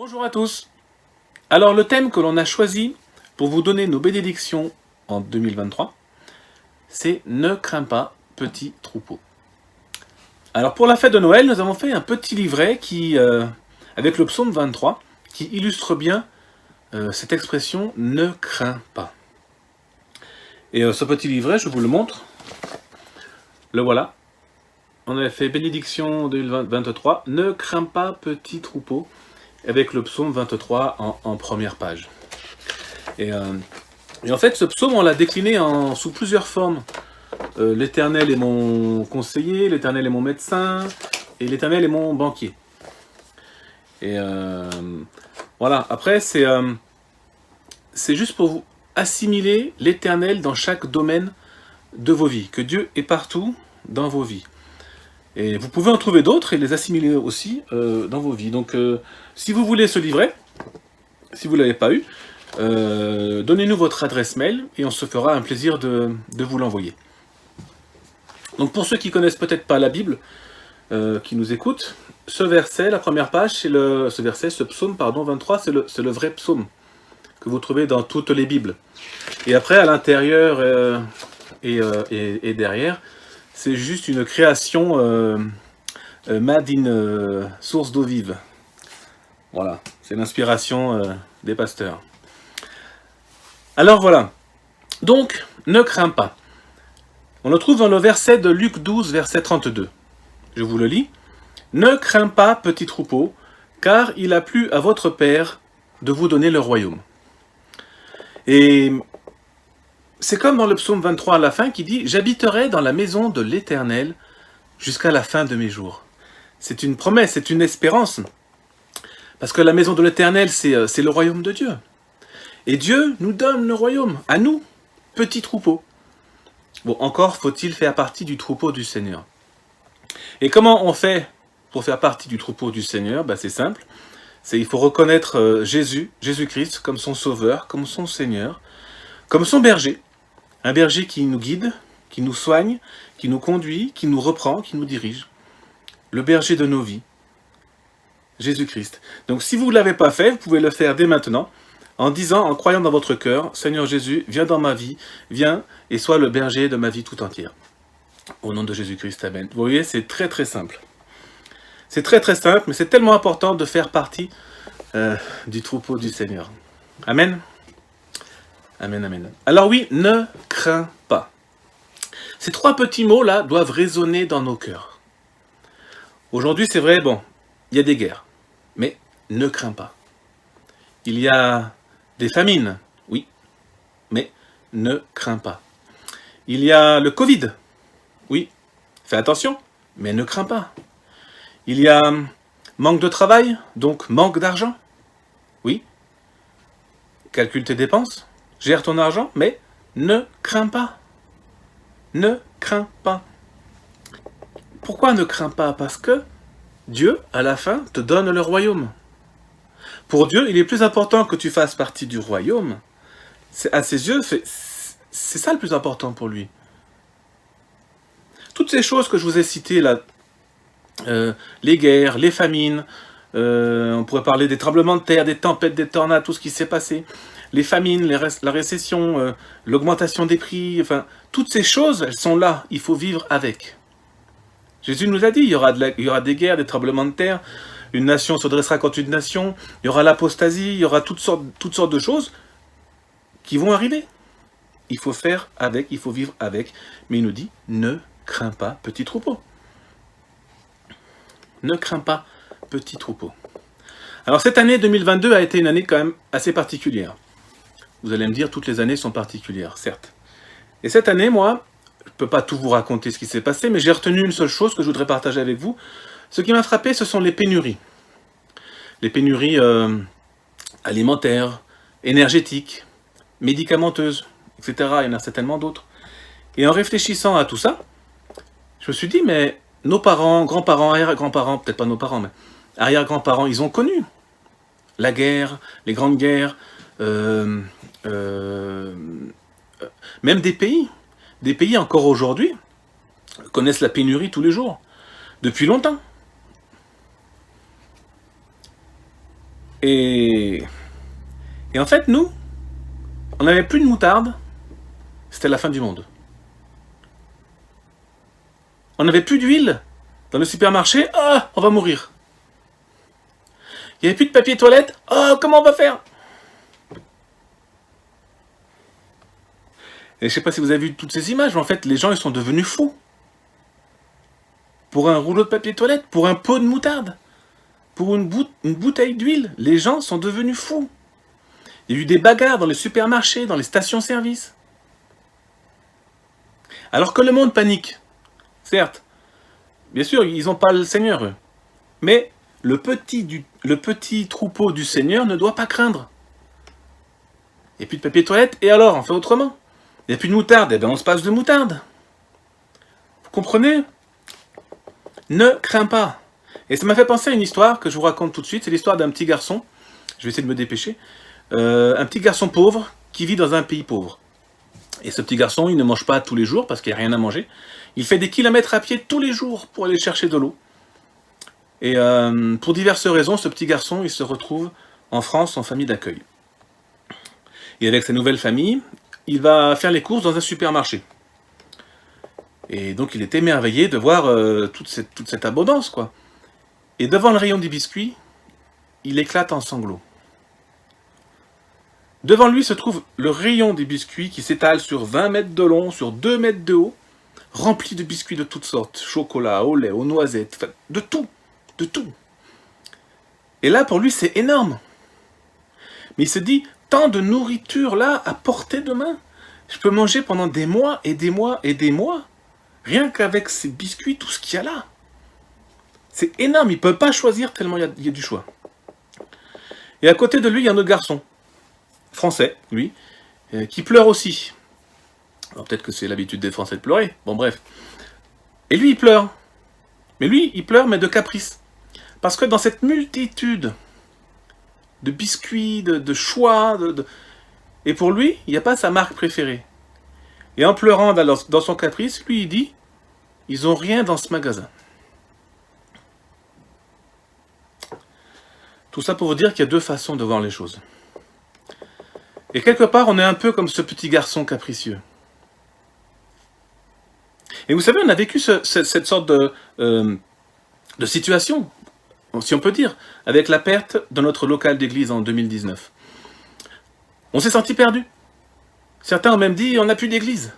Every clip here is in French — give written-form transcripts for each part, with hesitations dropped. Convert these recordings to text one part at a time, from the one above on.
Bonjour à tous. Alors le thème que l'on a choisi pour vous donner nos bénédictions en 2023, c'est « Ne crains pas, petit troupeau ». Alors pour la fête de Noël, nous avons fait un petit livret avec le psaume 23 qui illustre bien cette expression « Ne crains pas ». Et ce petit livret, je vous le montre. Le voilà. On avait fait bénédiction 2023, « Ne crains pas, petit troupeau ». Avec le psaume 23 en première page. Et en fait, ce psaume, on l'a décliné sous plusieurs formes. L'Éternel est mon conseiller, l'Éternel est mon médecin, et l'Éternel est mon banquier. Et voilà, après, c'est juste pour vous assimiler l'Éternel dans chaque domaine de vos vies, que Dieu est partout dans vos vies. Et vous pouvez en trouver d'autres et les assimiler aussi dans vos vies. Donc, si vous voulez ce livret, si vous ne l'avez pas eu, donnez-nous votre adresse mail et on se fera un plaisir de vous l'envoyer. Donc, pour ceux qui ne connaissent peut-être pas la Bible, qui nous écoutent, ce verset, la première page, ce psaume, 23, c'est le vrai psaume que vous trouvez dans toutes les Bibles. Et après, à l'intérieur et derrière, c'est juste une création made in source d'eau vive. Voilà, c'est l'inspiration des pasteurs. Alors voilà, donc, ne crains pas. On le trouve dans le verset de Luc 12, verset 32. Je vous le lis. « Ne crains pas, petit troupeau, car il a plu à votre Père de vous donner le royaume. » Et c'est comme dans le psaume 23 à la fin qui dit « J'habiterai dans la maison de l'Éternel jusqu'à la fin de mes jours. » C'est une promesse, c'est une espérance. Parce que la maison de l'Éternel, c'est le royaume de Dieu. Et Dieu nous donne le royaume, à nous, petits troupeaux. Bon, encore faut-il faire partie du troupeau du Seigneur. Et comment on fait pour faire partie du troupeau du Seigneur? C'est simple. Il faut reconnaître Jésus-Christ, comme son sauveur, comme son Seigneur, comme son berger. Un berger qui nous guide, qui nous soigne, qui nous conduit, qui nous reprend, qui nous dirige. Le berger de nos vies, Jésus-Christ. Donc si vous ne l'avez pas fait, vous pouvez le faire dès maintenant, en disant, en croyant dans votre cœur, Seigneur Jésus, viens dans ma vie, viens et sois le berger de ma vie tout entière. Au nom de Jésus-Christ, amen. Vous voyez, c'est très très simple. C'est très très simple, mais c'est tellement important de faire partie du troupeau du Seigneur. Amen. Amen, amen. Alors oui, ne crains pas. Ces trois petits mots-là doivent résonner dans nos cœurs. Aujourd'hui, c'est vrai, bon, il y a des guerres, mais ne crains pas. Il y a des famines, oui, mais ne crains pas. Il y a le Covid, oui, fais attention, mais ne crains pas. Il y a manque de travail, donc manque d'argent, oui. Calcule tes dépenses. Gère ton argent, mais ne crains pas. Ne crains pas. Pourquoi ne crains pas? Parce que Dieu, à la fin, te donne le royaume. Pour Dieu, il est plus important que tu fasses partie du royaume. À ses yeux, c'est ça le plus important pour lui. Toutes ces choses que je vous ai citées là, les guerres, les famines, on pourrait parler des tremblements de terre, des tempêtes, des tornades, tout ce qui s'est passé, les famines, la récession, l'augmentation des prix, enfin, toutes ces choses, elles sont là, il faut vivre avec. Jésus nous a dit, il y aura des guerres, des tremblements de terre, une nation se dressera contre une nation, il y aura l'apostasie, il y aura toutes sortes de choses qui vont arriver. Il faut faire avec, il faut vivre avec, mais il nous dit, ne crains pas, petit troupeau. Ne crains pas, petit troupeau. Alors cette année 2022 a été une année quand même assez particulière. Vous allez me dire, toutes les années sont particulières, certes. Et cette année, moi, je ne peux pas tout vous raconter ce qui s'est passé, mais j'ai retenu une seule chose que je voudrais partager avec vous. Ce qui m'a frappé, ce sont les pénuries. Les pénuries alimentaires, énergétiques, médicamenteuses, etc. Il y en a certainement d'autres. Et en réfléchissant à tout ça, je me suis dit, mais nos parents, grands-parents, arrière-grands-parents, peut-être pas nos parents, mais arrière-grands-parents, ils ont connu la guerre, les grandes guerres, même des pays encore aujourd'hui, connaissent la pénurie tous les jours, depuis longtemps. Et en fait, nous, on n'avait plus de moutarde, c'était la fin du monde. On n'avait plus d'huile dans le supermarché, ah, on va mourir. Il n'y avait plus de papier toilette, ah, comment on va faire? Et je sais pas si vous avez vu toutes ces images, mais en fait, les gens, ils sont devenus fous. Pour un rouleau de papier toilette, pour un pot de moutarde, pour une bouteille d'huile, les gens sont devenus fous. Il y a eu des bagarres dans les supermarchés, dans les stations-service. Alors que le monde panique. Certes, bien sûr, ils n'ont pas le Seigneur, eux. Mais le petit troupeau du Seigneur ne doit pas craindre. Il n'y a plus de papier toilette, et alors, on fait autrement. Il n'y a plus de moutarde, et bien on se passe de moutarde. Vous comprenez? Ne crains pas. Et ça m'a fait penser à une histoire que je vous raconte tout de suite. C'est l'histoire d'un petit garçon. Je vais essayer de me dépêcher. Un petit garçon pauvre qui vit dans un pays pauvre. Et ce petit garçon, il ne mange pas tous les jours parce qu'il n'y a rien à manger. Il fait des kilomètres à pied tous les jours pour aller chercher de l'eau. Et pour diverses raisons, ce petit garçon, il se retrouve en France en famille d'accueil. Et avec sa nouvelle famille, il va faire les courses dans un supermarché. Et donc il est émerveillé de voir toute cette abondance, quoi. Et devant le rayon des biscuits, il éclate en sanglots. Devant lui se trouve le rayon des biscuits qui s'étale sur 20 mètres de long, sur 2 mètres de haut, rempli de biscuits de toutes sortes, chocolat, au lait, aux noisettes, enfin, de tout, de tout. Et là, pour lui, c'est énorme. Mais il se dit, tant de nourriture là, à portée de main, je peux manger pendant des mois et des mois et des mois, rien qu'avec ces biscuits, tout ce qu'il y a là. C'est énorme, il ne peut pas choisir tellement il y a du choix. Et à côté de lui, il y a un autre garçon, français, lui, qui pleure aussi. Alors peut-être que c'est l'habitude des Français de pleurer, bon bref. Et lui, il pleure. Mais lui, il pleure, mais de caprice. Parce que dans cette multitude de biscuits, de choix, et pour lui, il n'y a pas sa marque préférée. Et en pleurant dans son caprice, lui, il dit, ils n'ont rien dans ce magasin. Tout ça pour vous dire qu'il y a deux façons de voir les choses. Et quelque part, on est un peu comme ce petit garçon capricieux. Et vous savez, on a vécu cette sorte de situation, si on peut dire, avec la perte de notre local d'église en 2019. On s'est senti perdu. Certains ont même dit, on n'a plus d'église.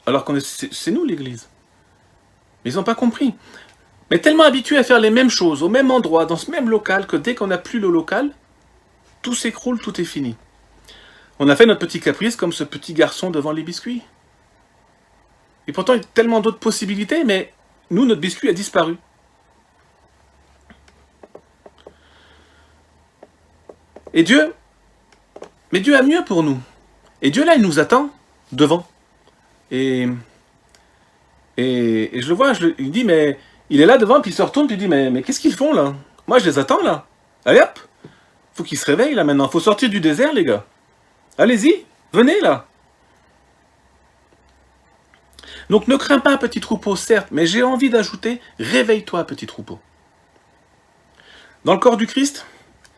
Alors que c'est nous l'église. Mais ils n'ont pas compris. Mais tellement habitués à faire les mêmes choses, au même endroit, dans ce même local, que dès qu'on n'a plus le local, tout s'écroule, tout est fini. On a fait notre petit caprice comme ce petit garçon devant les biscuits. Et pourtant, il y a tellement d'autres possibilités, mais nous, notre biscuit a disparu. Et Dieu, mais Dieu a mieux pour nous. Et Dieu, là, il nous attend devant. Et je le vois, il dit, mais il est là devant, puis il se retourne, puis il dit, mais qu'est-ce qu'ils font, là? Moi, je les attends, là. Allez, hop! Faut qu'ils se réveillent, là, maintenant. Faut sortir du désert, les gars. Allez-y, venez, là. Donc, ne crains pas, petit troupeau, certes, mais j'ai envie d'ajouter, réveille-toi, petit troupeau. Dans le corps du Christ,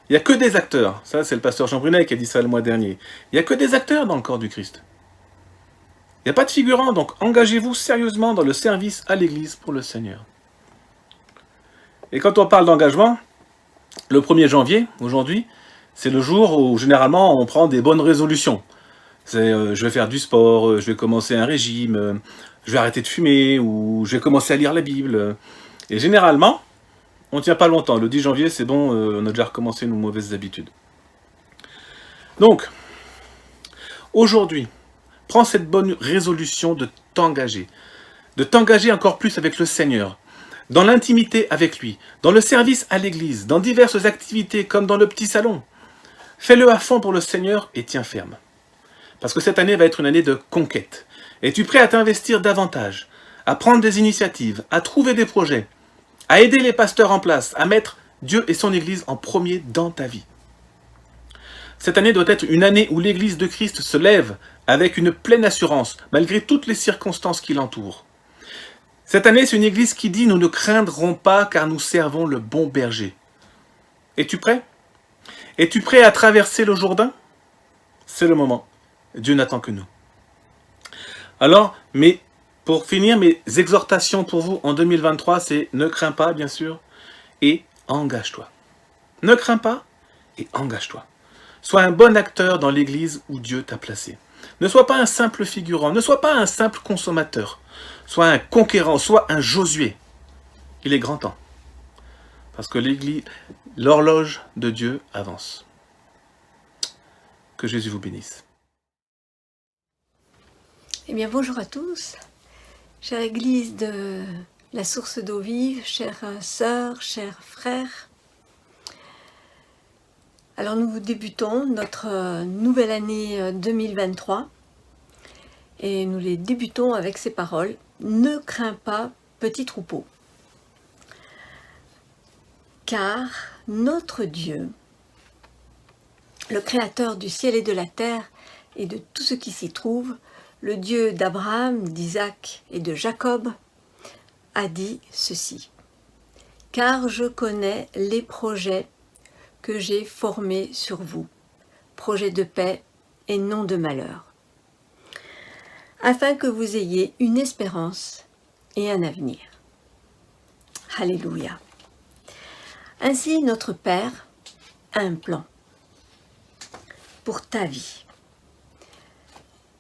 il n'y a que des acteurs. Ça, c'est le pasteur Jean Brunet qui a dit ça le mois dernier. Il n'y a que des acteurs dans le corps du Christ. Il n'y a pas de figurants, donc engagez-vous sérieusement dans le service à l'Église pour le Seigneur. Et quand on parle d'engagement, le 1er janvier, aujourd'hui, c'est le jour où généralement on prend des bonnes résolutions. C'est je vais faire du sport, je vais commencer un régime, je vais arrêter de fumer, ou je vais commencer à lire la Bible. Et généralement, on ne tient pas longtemps. Le 10 janvier, c'est bon, on a déjà recommencé nos mauvaises habitudes. Donc, aujourd'hui, prends cette bonne résolution de t'engager encore plus avec le Seigneur, dans l'intimité avec lui, dans le service à l'église, dans diverses activités comme dans le petit salon. Fais-le à fond pour le Seigneur et tiens ferme. Parce que cette année va être une année de conquête. Es-tu prêt à t'investir davantage, à prendre des initiatives, à trouver des projets, à aider les pasteurs en place, à mettre Dieu et son Église en premier dans ta vie? Cette année doit être une année où l'Église de Christ se lève avec une pleine assurance, malgré toutes les circonstances qui l'entourent. Cette année, c'est une Église qui dit « Nous ne craindrons pas car nous servons le bon berger ». Es-tu prêt? Es-tu prêt à traverser le Jourdain? C'est le moment. Dieu n'attend que nous. Alors, pour finir, mes exhortations pour vous en 2023, c'est ne crains pas, bien sûr, et engage-toi. Ne crains pas et engage-toi. Sois un bon acteur dans l'église où Dieu t'a placé. Ne sois pas un simple figurant, ne sois pas un simple consommateur. Sois un conquérant, sois un Josué. Il est grand temps. Parce que l'église, l'horloge de Dieu avance. Que Jésus vous bénisse. Eh bien, bonjour à tous, chère Église de la Source d'eau vive, chères sœurs, chers frères. Alors nous débutons notre nouvelle année 2023 et nous les débutons avec ces paroles. Ne crains pas, petit troupeau, car notre Dieu, le Créateur du ciel et de la terre et de tout ce qui s'y trouve, le Dieu d'Abraham, d'Isaac et de Jacob, a dit ceci. Car je connais les projets que j'ai formés sur vous, projets de paix et non de malheur, afin que vous ayez une espérance et un avenir. Alléluia. Ainsi, notre Père a un plan pour ta vie.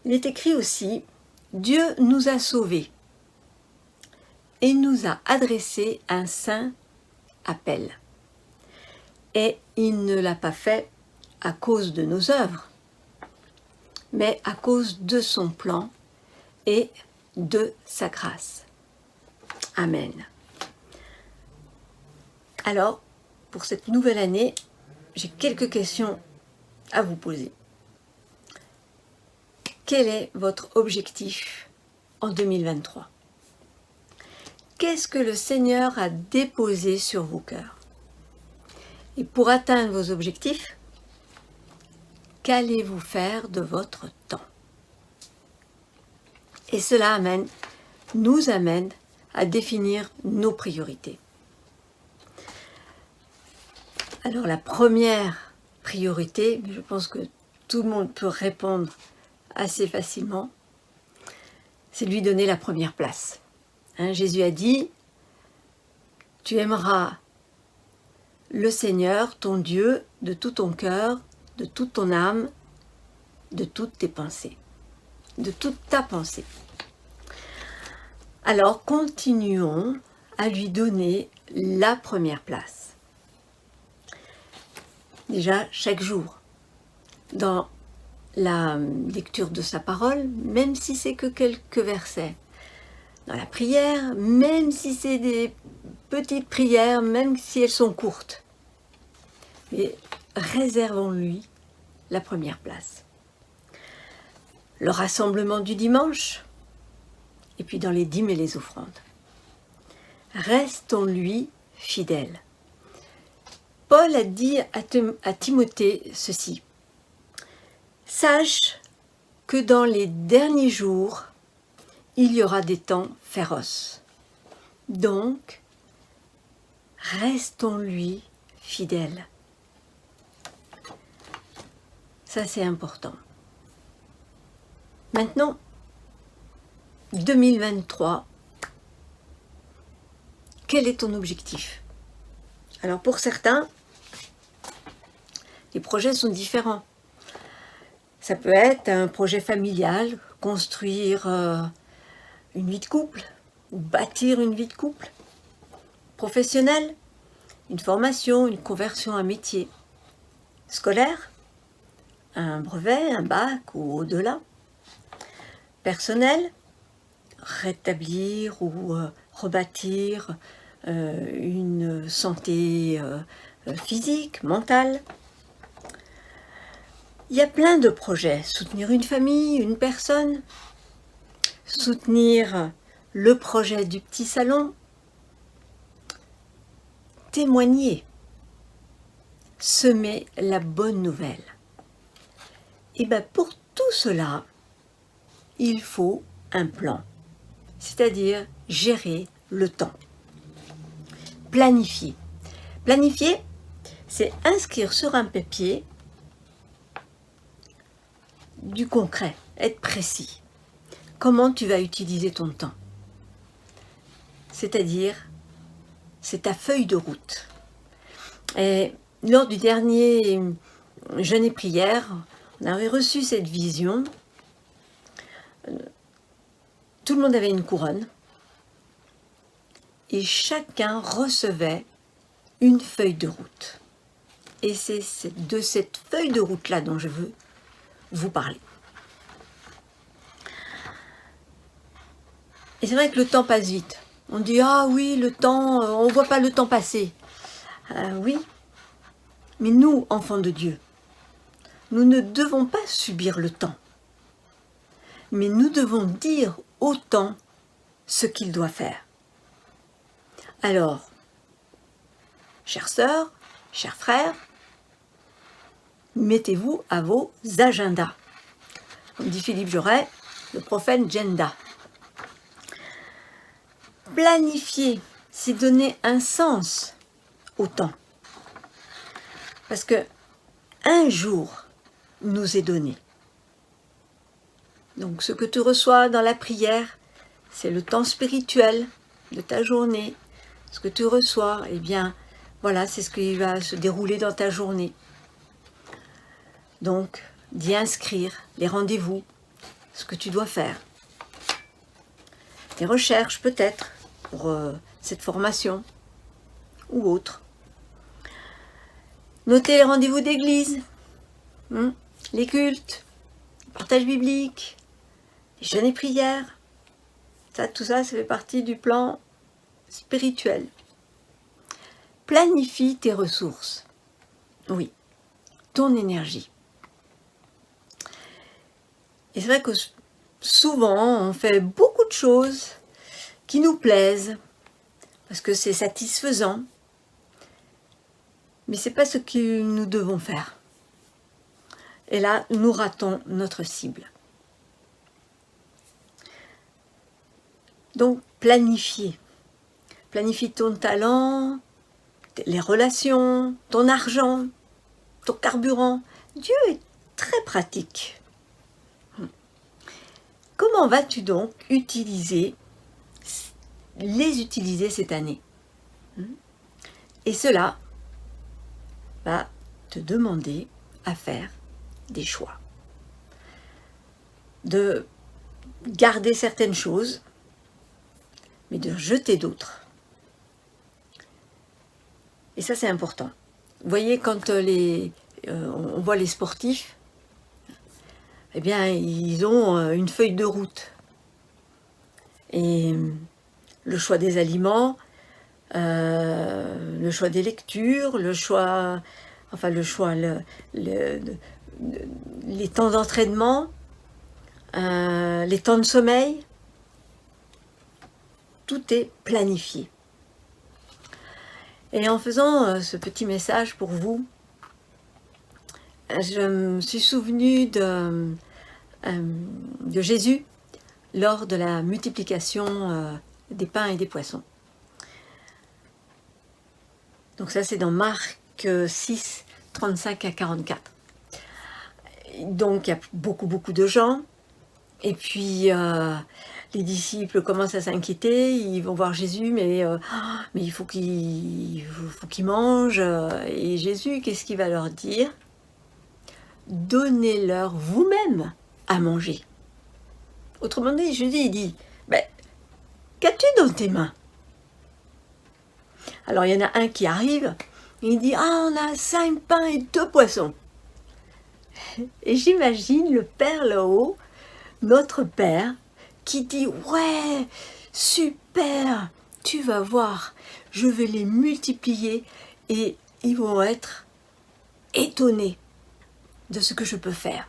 Il est écrit aussi, Dieu nous a sauvés et nous a adressé un saint appel. Et il ne l'a pas fait à cause de nos œuvres, mais à cause de son plan et de sa grâce. Amen. Alors, pour cette nouvelle année, j'ai quelques questions à vous poser. Quel est votre objectif en 2023? Qu'est-ce que le Seigneur a déposé sur vos cœurs? Et pour atteindre vos objectifs, qu'allez-vous faire de votre temps? Et cela nous amène à définir nos priorités. Alors la première priorité, je pense que tout le monde peut répondre assez facilement, c'est lui donner la première place. Jésus a dit, tu aimeras le Seigneur, ton Dieu, de tout ton cœur, de toute ton âme, de toutes tes pensées, de toute ta pensée. Alors continuons à lui donner la première place. Déjà chaque jour, dans la lecture de sa parole, même si c'est que quelques versets, dans la prière, même si c'est des petites prières, même si elles sont courtes, mais réservons-lui la première place. Le rassemblement du dimanche, et puis dans les dîmes et les offrandes. Restons-lui fidèles. Paul a dit à Timothée ceci. Sache que dans les derniers jours, il y aura des temps féroces. Donc, restons-lui fidèles. Ça, c'est important. Maintenant, 2023, quel est ton objectif? Alors, pour certains, les projets sont différents. Ça peut être un projet familial, construire une vie de couple, ou bâtir une vie de couple. Professionnel, une formation, une conversion à un métier. Scolaire, un brevet, un bac ou au-delà. Personnel, rétablir ou rebâtir une santé physique, mentale. Il y a plein de projets. Soutenir une famille, une personne. Soutenir le projet du petit salon. Témoigner. Semer la bonne nouvelle. Et bien pour tout cela, il faut un plan. C'est-à-dire gérer le temps. Planifier. Planifier, c'est inscrire sur un papier du concret, être précis. Comment tu vas utiliser ton temps? C'est-à-dire, c'est ta feuille de route. Et lors du dernier jeûne et prière, on avait reçu cette vision. Tout le monde avait une couronne et chacun recevait une feuille de route. Et c'est de cette feuille de route-là dont je veux vous parler. Et c'est vrai que le temps passe vite. On dit « Ah oui, le temps, on ne voit pas le temps passer. » Oui, mais nous, enfants de Dieu, nous ne devons pas subir le temps. Mais nous devons dire au temps ce qu'il doit faire. Alors, chères sœurs, chers frères, mettez-vous à vos agendas. Comme dit Philippe Joret, le prophète Genda. Planifier, c'est donner un sens au temps. Parce que un jour nous est donné. Donc ce que tu reçois dans la prière, c'est le temps spirituel de ta journée. Ce que tu reçois, eh bien, voilà, c'est ce qui va se dérouler dans ta journée. Donc, d'y inscrire les rendez-vous, ce que tu dois faire. Tes recherches peut-être pour cette formation ou autre. Notez les rendez-vous d'église, les cultes, le partage biblique, les jeûnes et prières. Tout ça, ça fait partie du plan spirituel. Planifie tes ressources. Oui, ton énergie. Et c'est vrai que souvent, on fait beaucoup de choses qui nous plaisent, parce que c'est satisfaisant, mais ce n'est pas ce que nous devons faire. Et là, nous ratons notre cible. Donc, planifier. Planifie ton talent, les relations, ton argent, ton carburant. Dieu est très pratique. Comment vas-tu donc les utiliser cette année? Et cela va te demander à faire des choix. De garder certaines choses, mais de rejeter d'autres. Et ça, c'est important. Vous voyez, quand on voit les sportifs, eh bien, ils ont une feuille de route. Et le choix des aliments, le choix des lectures, les temps d'entraînement, les temps de sommeil, tout est planifié. Et en faisant ce petit message pour vous, je me suis souvenue de Jésus lors de la multiplication des pains et des poissons. Donc ça, c'est dans Marc 6, 35 à 44. Donc il y a beaucoup de gens. Et puis les disciples commencent à s'inquiéter. Ils vont voir Jésus, mais il faut qu'il mange. Et Jésus, qu'est-ce qu'il va leur dire? Donnez-leur vous-même à manger. Autrement dit, Jésus il dit, qu'as-tu dans tes mains? Alors il y en a un qui arrive, il dit, on a 5 pains et 2 poissons. Et j'imagine le Père là-haut, notre Père, qui dit, ouais, super, tu vas voir, je vais les multiplier et ils vont être étonnés de ce que je peux faire,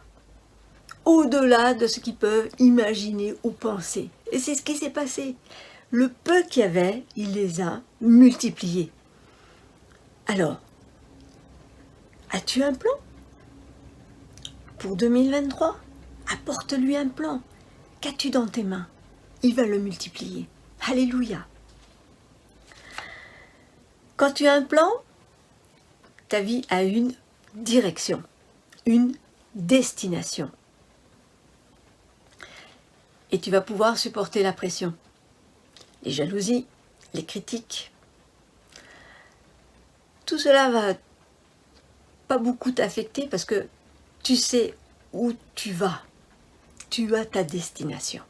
au-delà de ce qu'ils peuvent imaginer ou penser. Et c'est ce qui s'est passé. Le peu qu'il y avait, il les a multipliés. Alors, as-tu un plan pour 2023? Apporte-lui un plan. Qu'as-tu dans tes mains? Il va le multiplier. Alléluia. Quand tu as un plan, ta vie a une direction, une destination. Et tu vas pouvoir supporter la pression, les jalousies, les critiques. Tout cela va pas beaucoup t'affecter parce que tu sais où tu vas. Tu as ta destination.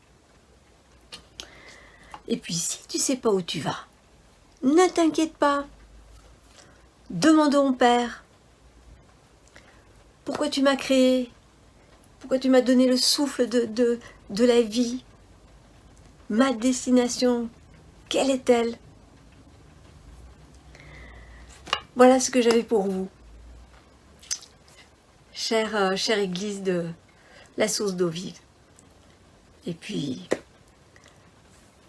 Et puis si tu sais pas où tu vas, ne t'inquiète pas. Demande au Père. Pourquoi tu m'as créé? Pourquoi tu m'as donné le souffle de la vie? Ma destination, quelle est-elle? Voilà ce que j'avais pour vous. Chère Église de la source d'eau vive. Et puis,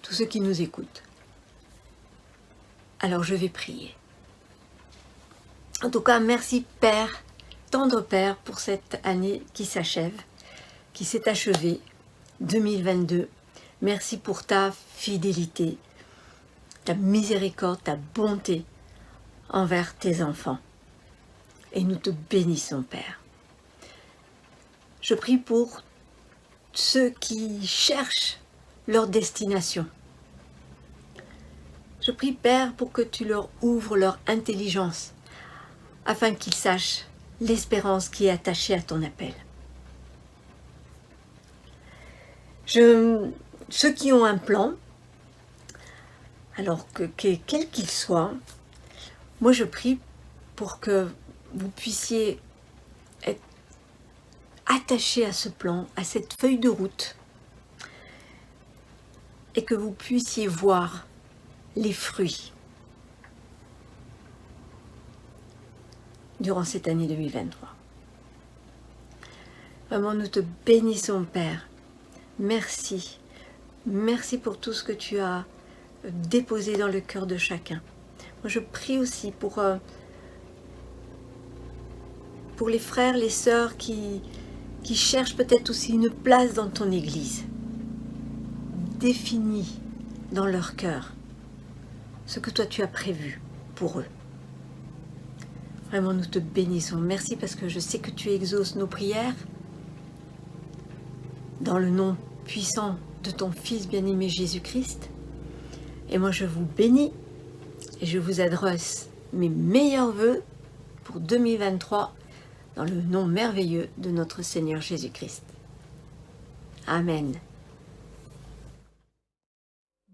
tous ceux qui nous écoutent. Alors je vais prier. En tout cas, merci Père, tendre Père, pour cette année qui s'achève, qui s'est achevée, 2022. Merci pour ta fidélité, ta miséricorde, ta bonté envers tes enfants. Et nous te bénissons, Père. Je prie pour ceux qui cherchent leur destination. Je prie, Père, pour que tu leur ouvres leur intelligence, afin qu'ils sachent l'espérance qui est attachée à ton appel. Ceux qui ont un plan, alors quel qu'il soit, moi je prie pour que vous puissiez être attachés à ce plan, à cette feuille de route, et que vous puissiez voir les fruits durant cette année 2023. Vraiment, nous te bénissons, Père. Merci. Merci pour tout ce que tu as déposé dans le cœur de chacun. Moi, je prie aussi pour les frères, les sœurs qui cherchent peut-être aussi une place dans ton Église. Définis dans leur cœur ce que toi tu as prévu pour eux. Vraiment, nous te bénissons. Merci parce que je sais que tu exauces nos prières dans le nom puissant de ton Fils bien-aimé Jésus-Christ. Et moi, je vous bénis et je vous adresse mes meilleurs vœux pour 2023 dans le nom merveilleux de notre Seigneur Jésus-Christ. Amen.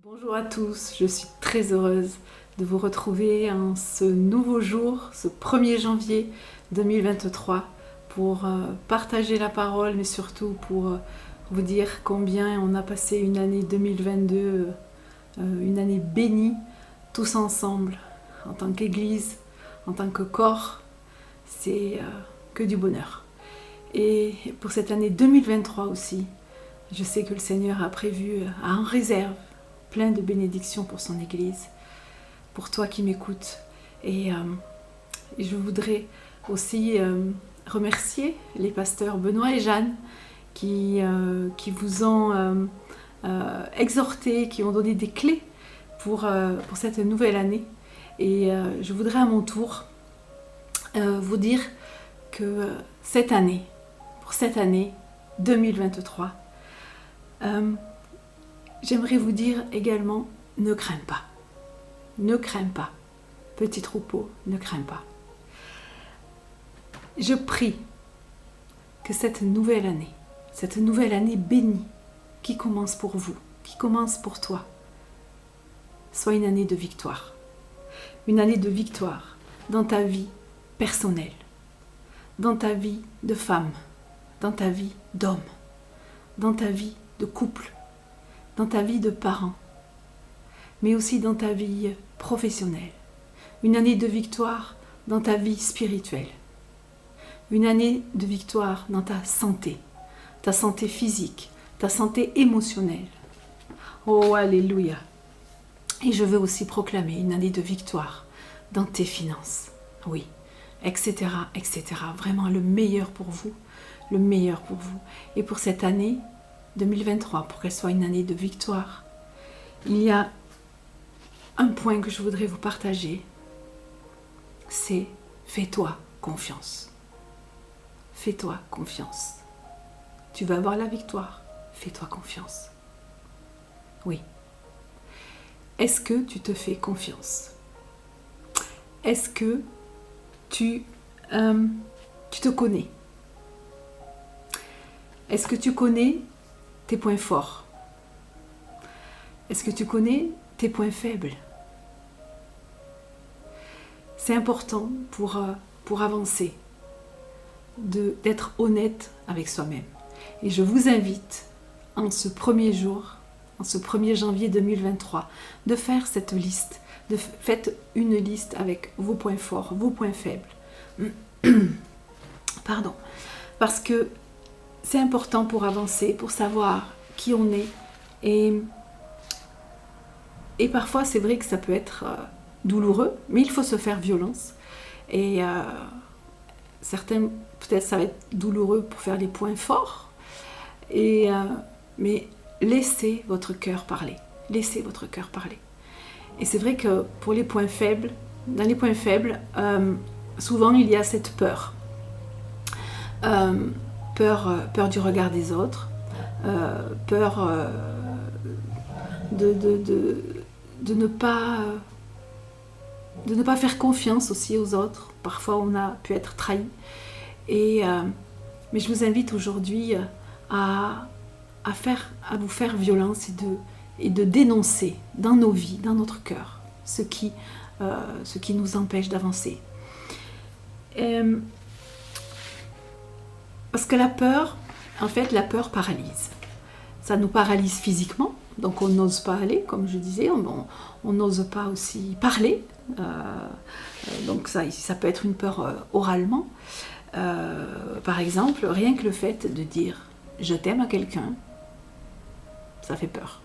Bonjour à tous, je suis très heureuse de vous retrouver en ce nouveau jour, ce 1er janvier 2023, pour partager la parole, mais surtout pour vous dire combien on a passé une année 2022, une année bénie, tous ensemble, en tant qu'Église, en tant que corps, c'est que du bonheur. Et pour cette année 2023 aussi, je sais que le Seigneur a prévu, a en réserve, plein de bénédictions pour son Église, pour toi qui m'écoutes. Et je voudrais aussi remercier les pasteurs Benoît et Jeanne qui vous ont exhorté, qui ont donné des clés pour cette nouvelle année. Et je voudrais à mon tour vous dire que pour cette année 2023, j'aimerais vous dire également, ne crains pas. Ne crains pas. Petit troupeau, ne crains pas. Je prie que cette nouvelle année bénie, qui commence pour vous, qui commence pour toi, soit une année de victoire. Une année de victoire dans ta vie personnelle, dans ta vie de femme, dans ta vie d'homme, dans ta vie de couple, dans ta vie de parent, mais aussi dans ta vie professionnelle. Une année de victoire dans ta vie spirituelle. Une année de victoire dans ta santé physique, ta santé émotionnelle. Oh, alléluia! Et je veux aussi proclamer une année de victoire dans tes finances. Oui, etc., etc. Vraiment le meilleur pour vous, le meilleur pour vous. Et pour cette année 2023, pour qu'elle soit une année de victoire, il y a un point que je voudrais vous partager, c'est fais-toi confiance. Fais-toi confiance. Tu vas avoir la victoire. Fais-toi confiance. Oui. Est-ce que tu te fais confiance? Est-ce que tu te connais? Est-ce que tu connais tes points forts? Est-ce que tu connais tes points faibles? C'est important pour avancer d'être honnête avec soi-même. Et je vous invite en ce premier jour, en ce 1er janvier 2023, de faire cette liste. Faites une liste avec vos points forts, vos points faibles. Pardon. Parce que c'est important pour avancer, pour savoir qui on est. Et parfois, c'est vrai que ça peut être douloureux, mais il faut se faire violence. Et certains, peut-être ça va être douloureux pour faire les points forts. Mais laissez votre cœur parler. Laissez votre cœur parler. Et c'est vrai que pour les points faibles, dans les points faibles, souvent il y a cette peur. Peur du regard des autres, peur de ne pas faire confiance aussi aux autres. Parfois on a pu être trahi. Mais je vous invite aujourd'hui à vous faire violence et de dénoncer dans nos vies, dans notre cœur, ce qui nous empêche d'avancer. Parce que la peur paralyse. Ça nous paralyse physiquement, donc on n'ose pas aller, comme je disais, on n'ose pas aussi parler. Donc ça peut être une peur oralement. Par exemple, rien que le fait de dire « je t'aime » à quelqu'un, ça fait peur.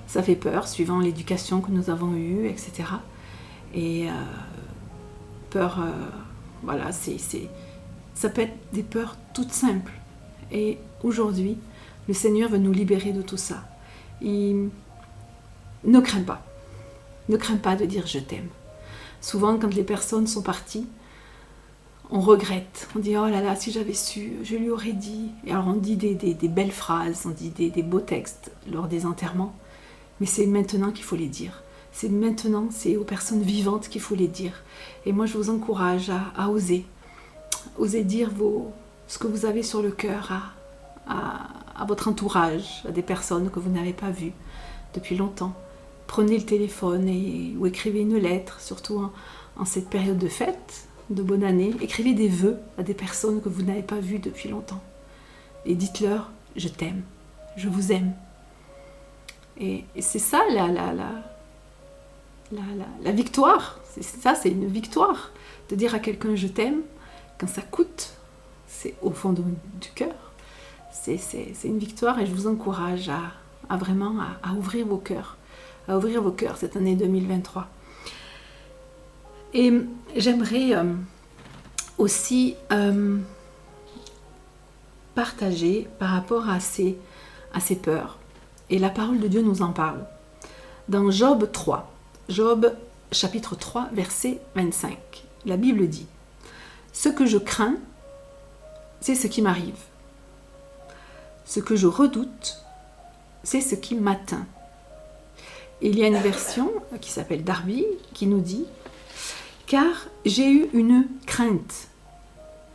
Ça fait peur, suivant l'éducation que nous avons eue, etc. Et peur, voilà, ça peut être des peurs toutes simples. Et aujourd'hui, le Seigneur veut nous libérer de tout ça. Ne crains pas. Ne crains pas de dire « je t'aime ». Souvent, quand les personnes sont parties, on regrette. On dit « oh là là, si j'avais su, je lui aurais dit ». Et alors on dit des belles phrases, on dit des beaux textes lors des enterrements. Mais c'est maintenant qu'il faut les dire. C'est maintenant, c'est aux personnes vivantes qu'il faut les dire. Et moi, je vous encourage à oser. Oser dire ce que vous avez sur le cœur à votre entourage, à des personnes que vous n'avez pas vues depuis longtemps. Prenez le téléphone ou écrivez une lettre, surtout en cette période de fête, de bonne année. Écrivez des vœux à des personnes que vous n'avez pas vues depuis longtemps. Et dites-leur « je t'aime, je vous aime ». Et c'est ça la victoire. C'est une victoire. De dire à quelqu'un « je t'aime », quand ça coûte, c'est au fond du cœur. C'est une victoire et je vous encourage à vraiment ouvrir vos cœurs. À ouvrir vos cœurs cette année 2023. Et j'aimerais aussi partager par rapport à ces peurs. Et la parole de Dieu nous en parle. Dans Job 3, Job chapitre 3, verset 25, la Bible dit « Ce que je crains, c'est ce qui m'arrive. Ce que je redoute, c'est ce qui m'atteint. » Et il y a une version qui s'appelle Darby qui nous dit « Car j'ai eu une crainte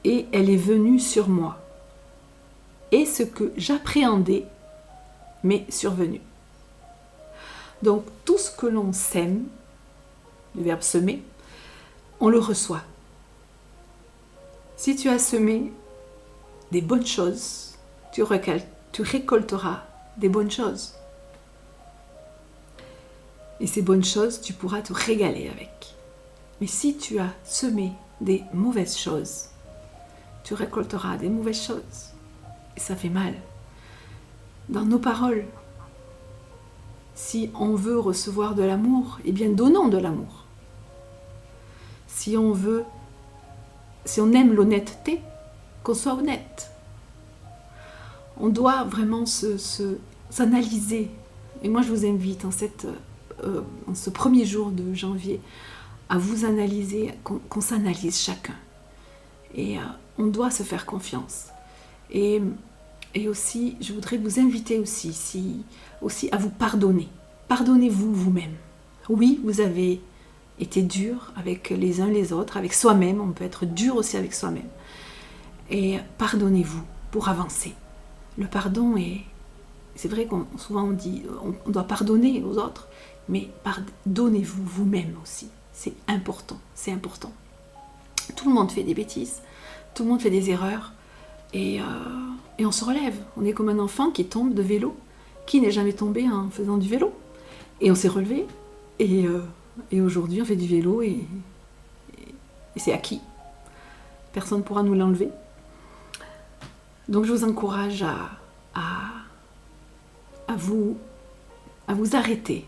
et elle est venue sur moi. Et ce que j'appréhendais m'est survenu. » Donc tout ce que l'on sème, le verbe semer, on le reçoit. Si tu as semé des bonnes choses, tu récolteras des bonnes choses. Et ces bonnes choses, tu pourras te régaler avec. Mais si tu as semé des mauvaises choses, tu récolteras des mauvaises choses. Et ça fait mal. Dans nos paroles, si on veut recevoir de l'amour, eh bien donnons de l'amour. Si on aime l'honnêteté, qu'on soit honnête. On doit vraiment s'analyser. Et moi je vous invite en ce premier jour de janvier à vous analyser, qu'on s'analyse chacun. Et on doit se faire confiance. Et aussi, je voudrais vous inviter aussi à vous pardonner. Pardonnez-vous vous-même. Oui, vous avez été dur avec les uns les autres, avec soi-même. On peut être dur aussi avec soi-même. Et pardonnez-vous pour avancer. Le pardon c'est vrai qu'on souvent on dit on doit pardonner aux autres, mais pardonnez-vous vous-même aussi. C'est important, c'est important. Tout le monde fait des bêtises, tout le monde fait des erreurs, et on se relève. On est comme un enfant qui tombe de vélo. Qui n'est jamais tombé en faisant du vélo? Et on s'est relevé, et aujourd'hui on fait du vélo, et c'est acquis. Personne ne pourra nous l'enlever. Donc je vous encourage à vous arrêter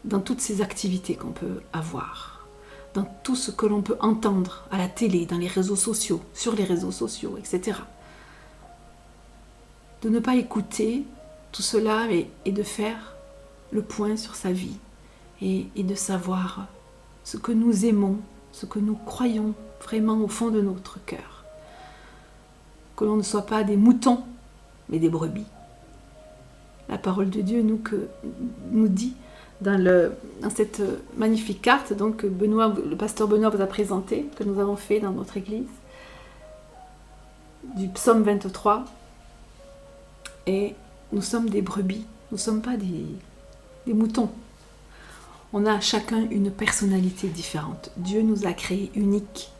dans toutes ces activités qu'on peut avoir, dans tout ce que l'on peut entendre à la télé, dans les réseaux sociaux, sur les réseaux sociaux, etc. De ne pas écouter tout cela et de faire le point sur sa vie et de savoir ce que nous aimons, ce que nous croyons vraiment au fond de notre cœur. Que l'on ne soit pas des moutons, mais des brebis. La parole de Dieu nous dit dans cette magnifique carte donc, que le pasteur Benoît vous a présentée, que nous avons fait dans notre église, du psaume 23. Et nous sommes des brebis, nous ne sommes pas des moutons. On a chacun une personnalité différente. Dieu nous a créés uniques.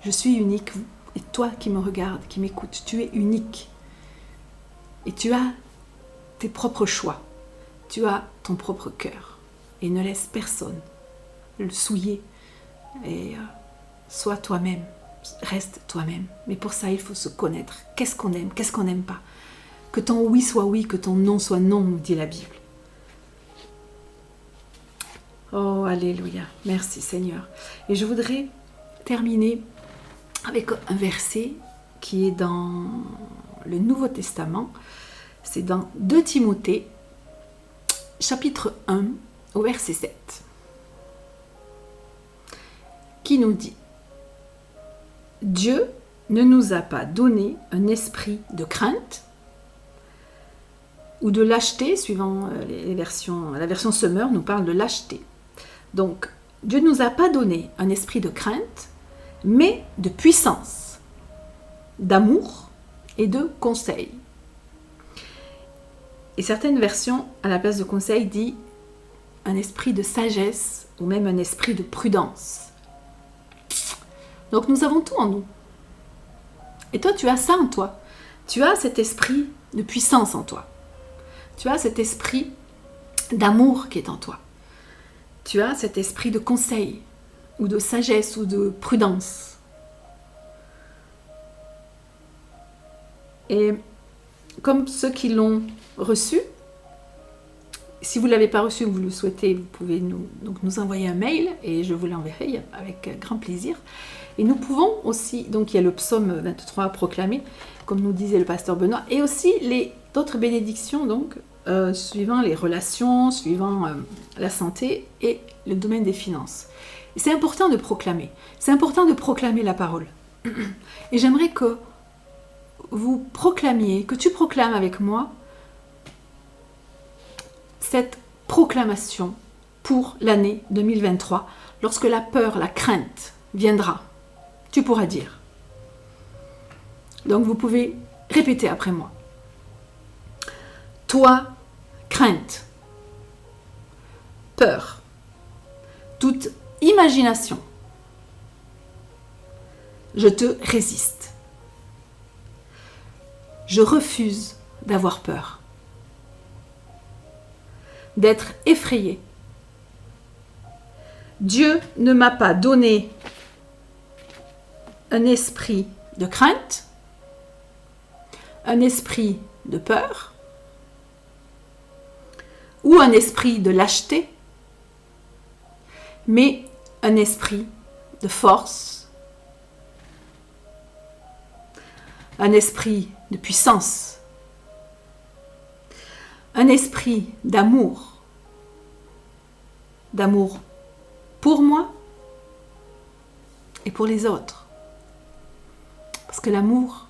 Je suis unique, et toi qui me regardes, qui m'écoutes, tu es unique. Et tu as tes propres choix. Tu as ton propre cœur. Et ne laisse personne le souiller. Et sois toi-même. Reste toi-même. Mais pour ça, il faut se connaître. Qu'est-ce qu'on aime, qu'est-ce qu'on n'aime pas. Que ton oui soit oui, que ton non soit non, nous dit la Bible. Oh, alléluia. Merci Seigneur. Et je voudrais terminer avec un verset qui est dans le Nouveau Testament. C'est dans 2 Timothée, chapitre 1, au verset 7, qui nous dit « Dieu ne nous a pas donné un esprit de crainte ou de lâcheté », suivant les versions, la version Semeur nous parle de lâcheté. Donc, Dieu ne nous a pas donné un esprit de crainte, mais de puissance, d'amour et de conseil. Et certaines versions, à la place de conseil, dit un esprit de sagesse ou même un esprit de prudence. Donc nous avons tout en nous. Et toi, tu as ça en toi. Tu as cet esprit de puissance en toi. Tu as cet esprit d'amour qui est en toi. Tu as cet esprit de conseil ou de sagesse ou de prudence. Et comme ceux qui l'ont reçu, si vous ne l'avez pas reçu ou vous le souhaitez, vous pouvez nous envoyer un mail et je vous l'enverrai avec grand plaisir. Et nous pouvons aussi, donc il y a le psaume 23 à proclamer, comme nous disait le pasteur Benoît, et aussi d'autres bénédictions, donc, suivant les relations, suivant la santé et le domaine des finances. Et c'est important de proclamer. C'est important de proclamer la parole. Et j'aimerais que vous proclamiez, que tu proclames avec moi cette proclamation pour l'année 2023, lorsque la peur, la crainte viendra. Tu pourras dire. Donc vous pouvez répéter après moi. Toi, crainte, peur, toute imagination, je te résiste. Je refuse d'avoir peur, d'être effrayé. Dieu ne m'a pas donné un esprit de crainte, un esprit de peur ou un esprit de lâcheté, mais un esprit de force, un esprit de puissance, un esprit d'amour pour moi et pour les autres. Parce que l'amour,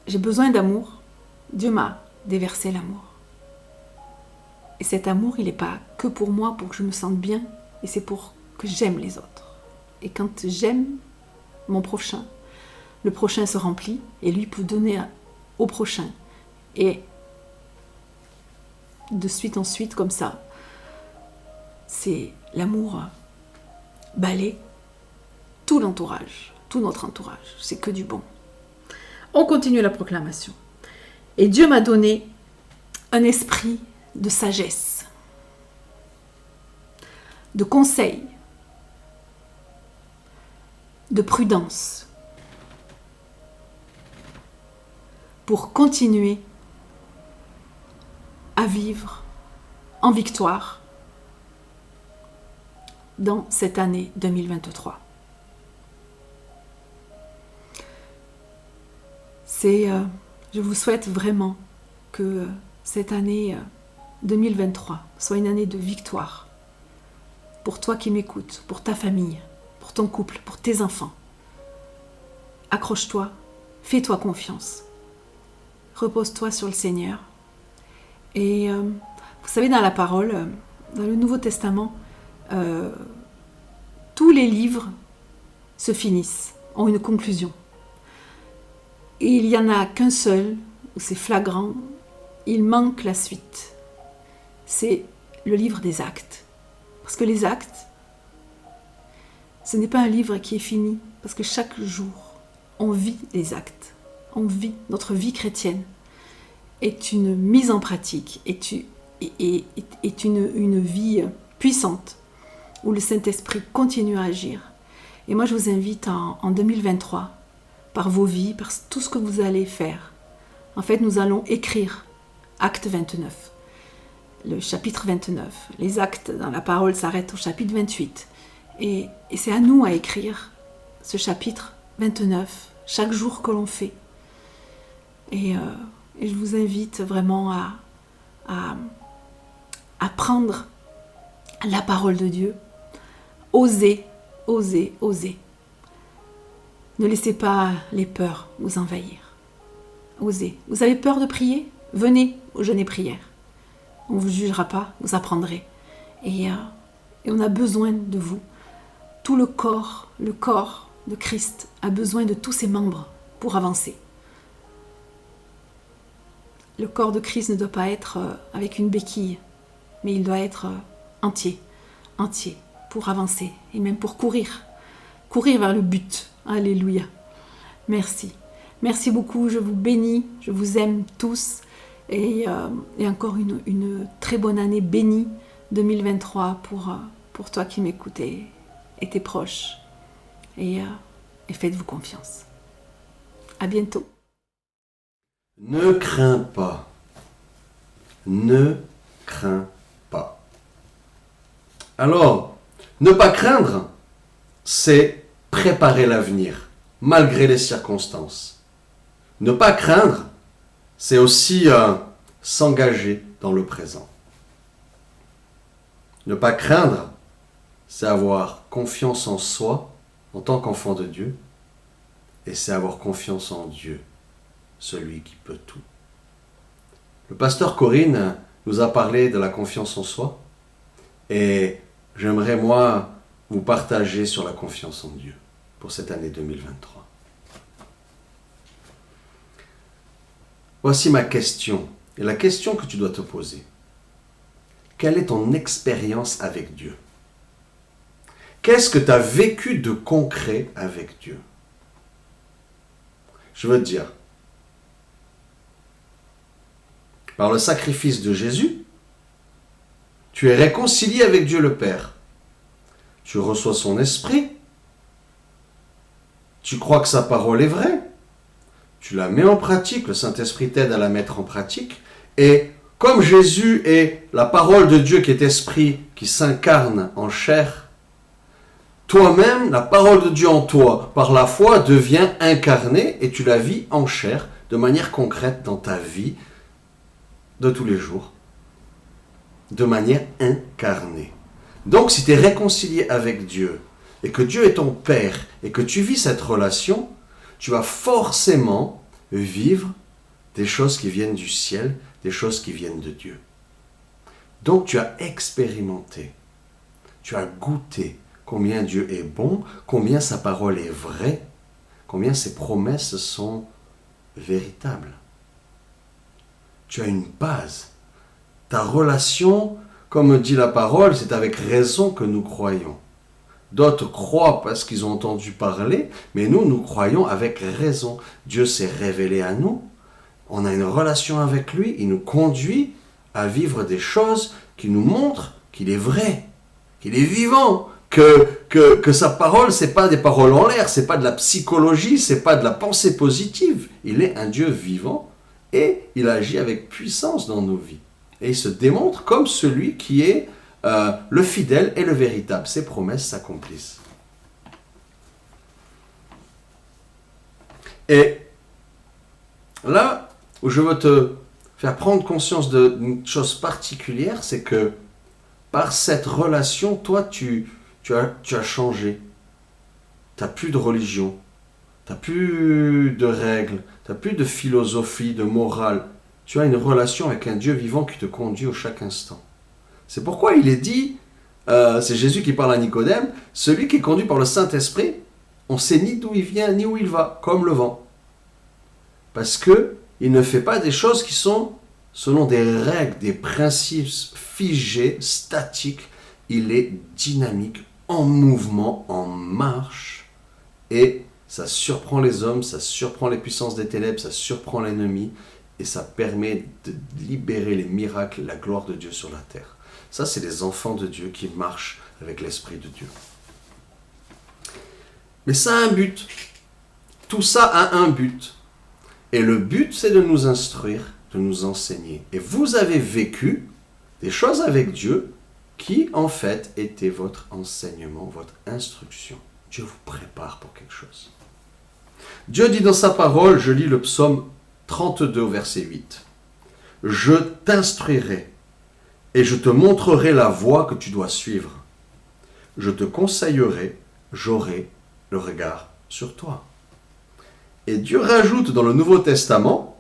j'ai besoin d'amour. Dieu m'a déversé l'amour. Et cet amour, il n'est pas que pour moi, pour que je me sente bien, et c'est pour que j'aime les autres. Et quand j'aime mon prochain, le prochain se remplit, et lui peut donner au prochain. Et de suite en suite, comme ça, c'est l'amour balaie tout l'entourage, tout notre entourage. C'est que du bon. On continue la proclamation. Et Dieu m'a donné un esprit de sagesse, de conseil, de prudence, pour continuer à vivre en victoire dans cette année 2023. Je vous souhaite vraiment que cette année 2023 soit une année de victoire pour toi qui m'écoutes, pour ta famille, pour ton couple, pour tes enfants. Accroche-toi, fais-toi confiance, repose-toi sur le Seigneur. Et vous savez, dans la parole, dans le Nouveau Testament, tous les livres se finissent, ont une conclusion. Et il n'y en a qu'un seul, où c'est flagrant, il manque la suite. C'est le livre des actes. Parce que les actes, ce n'est pas un livre qui est fini, parce que chaque jour, on vit les actes. On vit, notre vie chrétienne est une mise en pratique, est une vie puissante, où le Saint-Esprit continue à agir. Et moi, je vous invite en 2023, par vos vies, par tout ce que vous allez faire. En fait, nous allons écrire Acte 29, le chapitre 29. Les actes dans la parole s'arrêtent au chapitre 28. Et c'est à nous à écrire ce chapitre 29, chaque jour que l'on fait. Et je vous invite vraiment à prendre la parole de Dieu. Osez, osez, osez. Ne laissez pas les peurs vous envahir. Osez. Vous avez peur de prier ? Venez au jeûne et prière. On ne vous jugera pas, vous apprendrez. Et on a besoin de vous. Tout le corps de Christ a besoin de tous ses membres pour avancer. Le corps de Christ ne doit pas être avec une béquille, mais il doit être entier, pour avancer et même pour courir vers le but. Alléluia. Merci. Merci beaucoup, je vous bénis, je vous aime tous et encore une très bonne année bénie 2023 pour toi qui m'écoutes et tes proches. Et faites-vous confiance. À bientôt. Ne crains pas. Ne crains pas. Alors, ne pas craindre, c'est préparer l'avenir, malgré les circonstances. Ne pas craindre, c'est aussi s'engager dans le présent. Ne pas craindre, c'est avoir confiance en soi en tant qu'enfant de Dieu, et c'est avoir confiance en Dieu, celui qui peut tout. Le pasteur Corinne nous a parlé de la confiance en soi, et j'aimerais moi vous partager sur la confiance en Dieu pour cette année 2023. Voici ma question, et la question que tu dois te poser. Quelle est ton expérience avec Dieu? Qu'est-ce que tu as vécu de concret avec Dieu? Je veux te dire, par le sacrifice de Jésus, tu es réconcilié avec Dieu le Père. Tu reçois son esprit. Tu crois que sa parole est vraie. Tu la mets en pratique. Le Saint-Esprit t'aide à la mettre en pratique. Et comme Jésus est la parole de Dieu qui est esprit, qui s'incarne en chair, toi-même, la parole de Dieu en toi, par la foi, devient incarnée et tu la vis en chair, de manière concrète dans ta vie de tous les jours. de manière incarnée. Donc si tu es réconcilié avec Dieu, et que Dieu est ton Père, et que tu vis cette relation, tu vas forcément vivre des choses qui viennent du ciel, des choses qui viennent de Dieu. Donc tu as expérimenté, tu as goûté combien Dieu est bon, combien sa parole est vraie, combien ses promesses sont véritables. Tu as une base. Ta relation, comme dit la parole, c'est avec raison que nous croyons. D'autres croient parce qu'ils ont entendu parler, mais nous croyons avec raison. Dieu s'est révélé à nous, on a une relation avec lui, il nous conduit à vivre des choses qui nous montrent qu'il est vrai, qu'il est vivant, que sa parole, c'est pas des paroles en l'air, c'est pas de la psychologie, c'est pas de la pensée positive. Il est un Dieu vivant et il agit avec puissance dans nos vies. Et il se démontre comme celui qui est le fidèle et le véritable. Ses promesses s'accomplissent. Et là où je veux te faire prendre conscience d'une chose particulière, c'est que par cette relation, toi, tu as changé. Tu n'as plus de religion, tu n'as plus de règles, tu n'as plus de philosophie, de morale. Tu as une relation avec un Dieu vivant qui te conduit au chaque instant. C'est pourquoi il est dit, c'est Jésus qui parle à Nicodème, celui qui est conduit par le Saint-Esprit, on ne sait ni d'où il vient ni où il va, comme le vent. Parce qu'il ne fait pas des choses qui sont selon des règles, des principes figés, statiques. Il est dynamique, en mouvement, en marche. Et ça surprend les hommes, ça surprend les puissances des ténèbres, ça surprend l'ennemi. Et ça permet de libérer les miracles, la gloire de Dieu sur la terre. Ça, c'est les enfants de Dieu qui marchent avec l'Esprit de Dieu. Mais ça a un but. Tout ça a un but. Et le but, c'est de nous instruire, de nous enseigner. Et vous avez vécu des choses avec Dieu qui, en fait, étaient votre enseignement, votre instruction. Dieu vous prépare pour quelque chose. Dieu dit dans sa parole, je lis le psaume 32 au verset 8. « Je t'instruirai et je te montrerai la voie que tu dois suivre. Je te conseillerai, j'aurai le regard sur toi. » Et Dieu rajoute dans le Nouveau Testament,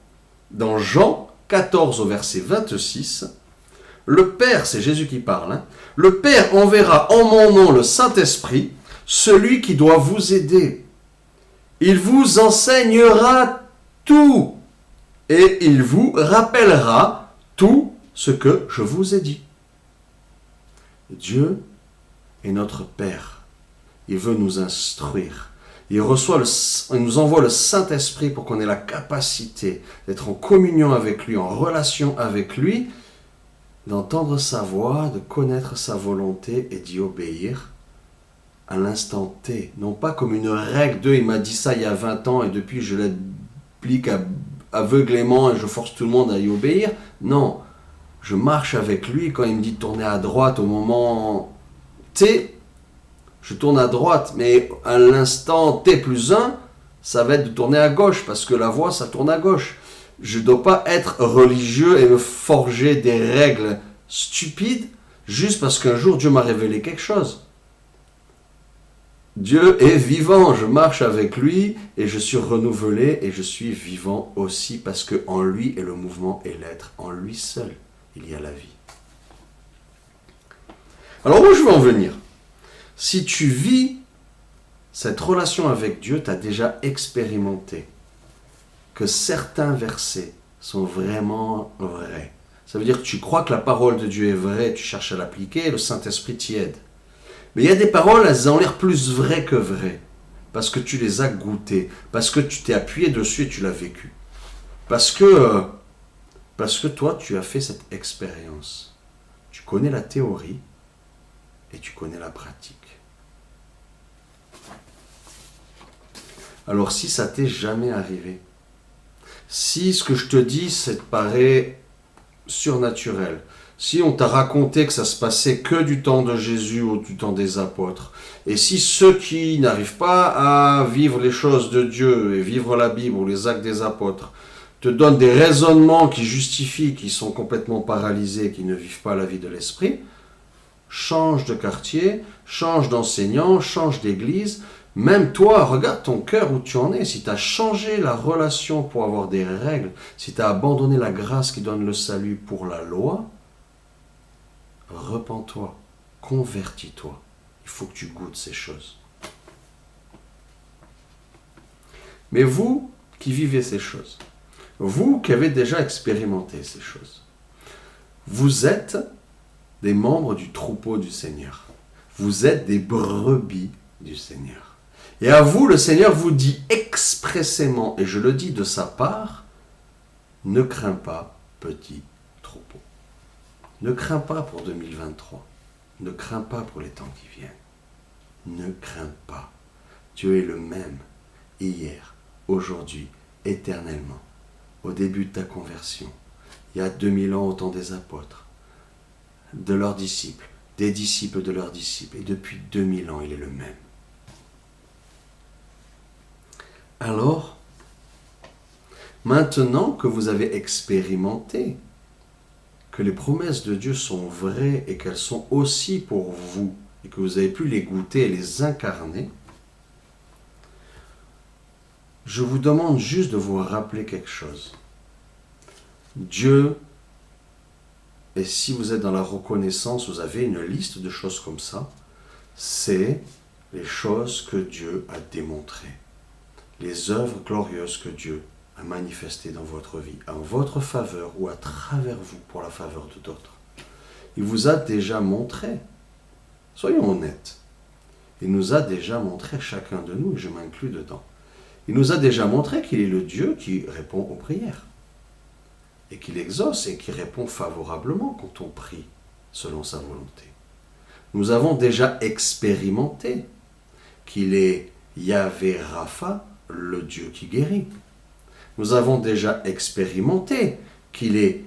dans Jean 14 au verset 26, « Le Père, c'est Jésus qui parle, le Père enverra en mon nom le Saint-Esprit, celui qui doit vous aider. Il vous enseignera tout. Et il vous rappellera tout ce que je vous ai dit. » Dieu est notre Père. Il veut nous instruire. Il nous envoie le Saint-Esprit pour qu'on ait la capacité d'être en communion avec lui, en relation avec lui, d'entendre sa voix, de connaître sa volonté et d'y obéir à l'instant T. Non pas comme une règle de « il m'a dit ça il y a 20 ans et depuis je l'applique aveuglément et je force tout le monde à y obéir. » Non, je marche avec lui. Quand il me dit de tourner à droite au moment T, je tourne à droite, mais à l'instant T plus 1, ça va être de tourner à gauche, parce que la voie, ça tourne à gauche. Je ne dois pas être religieux et me forger des règles stupides, juste parce qu'un jour Dieu m'a révélé quelque chose. Dieu est vivant, je marche avec lui et je suis renouvelé et je suis vivant aussi parce qu'en lui est le mouvement et l'être. En lui seul, il y a la vie. Alors où je veux en venir? Si tu vis cette relation avec Dieu, tu as déjà expérimenté que certains versets sont vraiment vrais. Ça veut dire que tu crois que la parole de Dieu est vraie, tu cherches à l'appliquer et le Saint-Esprit t'y aide. Mais il y a des paroles, elles ont l'air plus vraies que vraies. Parce que tu les as goûtées. Parce que tu t'es appuyé dessus et tu l'as vécu. Parce que toi, tu as fait cette expérience. Tu connais la théorie et tu connais la pratique. Alors si ça t'est jamais arrivé, si ce que je te dis, ça te paraît surnaturel, si on t'a raconté que ça se passait que du temps de Jésus ou du temps des apôtres, et si ceux qui n'arrivent pas à vivre les choses de Dieu et vivre la Bible ou les actes des apôtres te donne des raisonnements qui justifient, qui sont complètement paralysés, qui ne vivent pas la vie de l'esprit, change de quartier, change d'enseignant, change d'église. Même toi, regarde ton cœur où tu en es. Si tu as changé la relation pour avoir des règles, si tu as abandonné la grâce qui donne le salut pour la loi, repens-toi, convertis-toi. Il faut que tu goûtes ces choses. Mais vous qui vivez ces choses, vous qui avez déjà expérimenté ces choses, vous êtes des membres du troupeau du Seigneur. Vous êtes des brebis du Seigneur. Et à vous, le Seigneur vous dit expressément, et je le dis de sa part, ne crains pas, petit troupeau. Ne crains pas pour 2023. Ne crains pas pour les temps qui viennent. Ne crains pas. Dieu est le même, hier, aujourd'hui, éternellement. Au début de ta conversion, il y a 2000 ans au temps des apôtres, de leurs disciples, des disciples de leurs disciples, et depuis 2000 ans, il est le même. Alors, maintenant que vous avez expérimenté que les promesses de Dieu sont vraies et qu'elles sont aussi pour vous, et que vous avez pu les goûter et les incarner, je vous demande juste de vous rappeler quelque chose. Dieu, et si vous êtes dans la reconnaissance, vous avez une liste de choses comme ça, c'est les choses que Dieu a démontrées, les œuvres glorieuses que Dieu a manifestées dans votre vie, en votre faveur ou à travers vous pour la faveur de d'autres. Il vous a déjà montré, soyons honnêtes, il nous a déjà montré, chacun de nous, et je m'inclus dedans, il nous a déjà montré qu'il est le Dieu qui répond aux prières, et qu'il exauce et qui répond favorablement quand on prie selon sa volonté. Nous avons déjà expérimenté qu'il est Yahvé Rapha, le Dieu qui guérit. Nous avons déjà expérimenté qu'il est